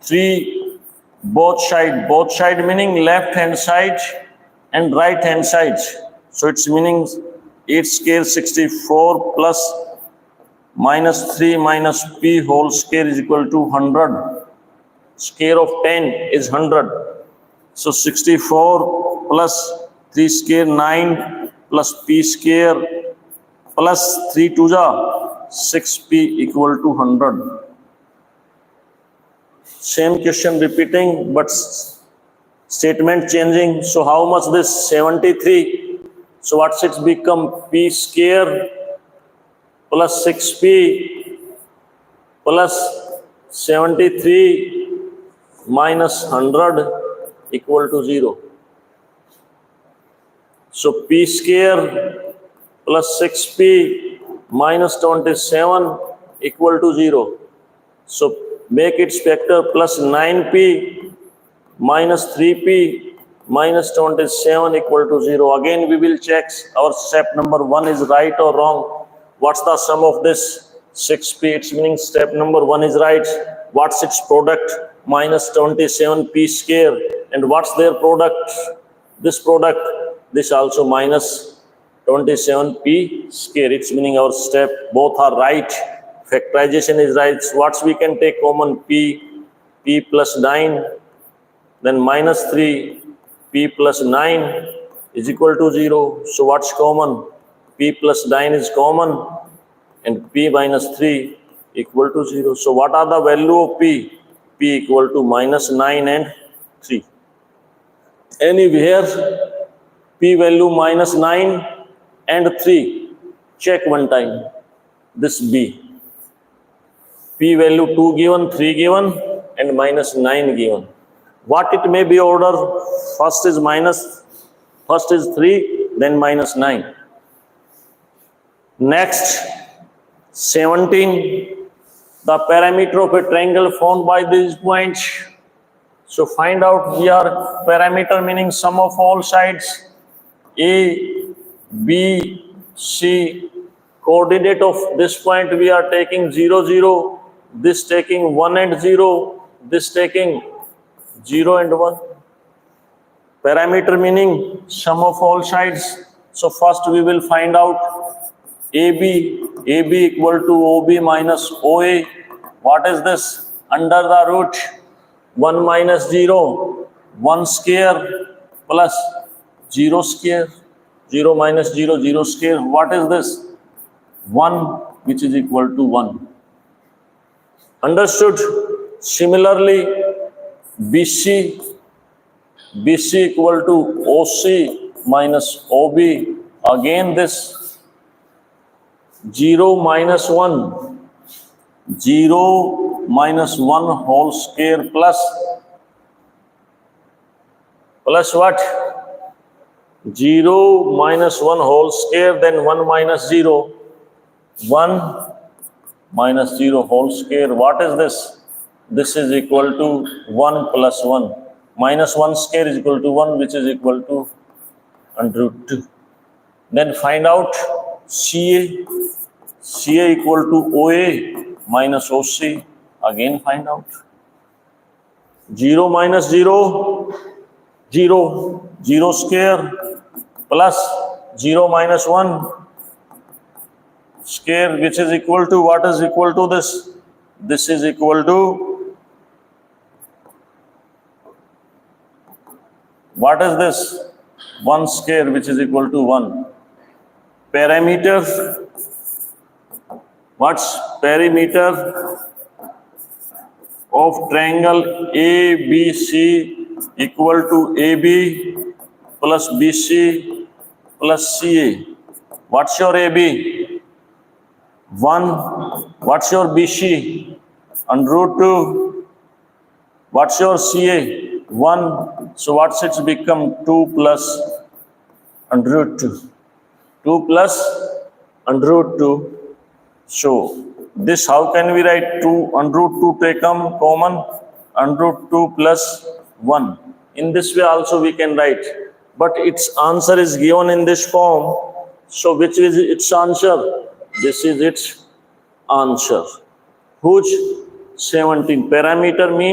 3 both side meaning left hand side and right hand side. So it's meaning 8 square 64 plus minus 3 minus p whole square is equal to 100. Square of 10 is 100. So 64 plus 3 square 9 plus p square plus 3 to the 6p equal to 100. Same question repeating but statement changing. So how much this 73? So what's it become? P square plus 6p plus 73 minus 100 equal to 0. So p square plus 6p minus 27 equal to 0. So make its factor plus 9p minus 3p minus 27 equal to 0. Again we will check our step number 1 is right or wrong. What's the sum of this? 6p, it's meaning step number 1 is right. What's its product? Minus 27p square. And what's their product? This product, this also minus 27p square. It's meaning our step both are right. Factorization is right. So what we can take common? P plus 9, then minus 3, p plus 9 is equal to 0. So what's common? P plus 9 is common and p minus 3 equal to 0. So what are the value of p? P equal to minus 9 and 3. Anywhere p value minus 9 and 3. Check one time. This b. P value 2 given, 3 given and minus 9 given. What it may be order? First is 3, then minus 9. Next, 17, the parameter of a triangle formed by these points. So find out here parameter meaning sum of all sides. A, B, C. Coordinate of this point we are taking 0, 0. This taking 1 and 0. This taking 0 and 1. Parameter meaning sum of all sides. So first we will find out AB equal to OB minus OA. What is this? Under the root 1 minus 0, 1 square plus 0 square. 0 minus 0, 0 square. What is this? 1 which is equal to 1. Understood? Similarly, BC equal to OC minus OB. Again this 0 minus 1. 0 minus 1 whole square plus what? 0 minus 1 whole square, then 1 minus 0. 1 minus 0 whole square. What is this? This is equal to 1 plus 1. Minus 1 square is equal to 1, which is equal to under root 2. Then find out CA. CA equal to OA minus OC. Again find out. 0 minus 0, 0. 0 square plus 0 minus 1 square, which is equal to, what is equal to this? This is equal to, what is this? 1 square, which is equal to 1. Perimeter. What's perimeter of triangle ABC equal to AB plus BC plus CA. What's your AB? 1. What's your BC? Under root 2. What's your CA? 1. So what's it become? 2 plus under root 2. 2 plus under root 2. So this how can we write? 2 under root 2 take common under root 2 plus 1. In this way also we can write. But its answer is given in this form. So which is its answer? This is its answer. Whose 17 parameter means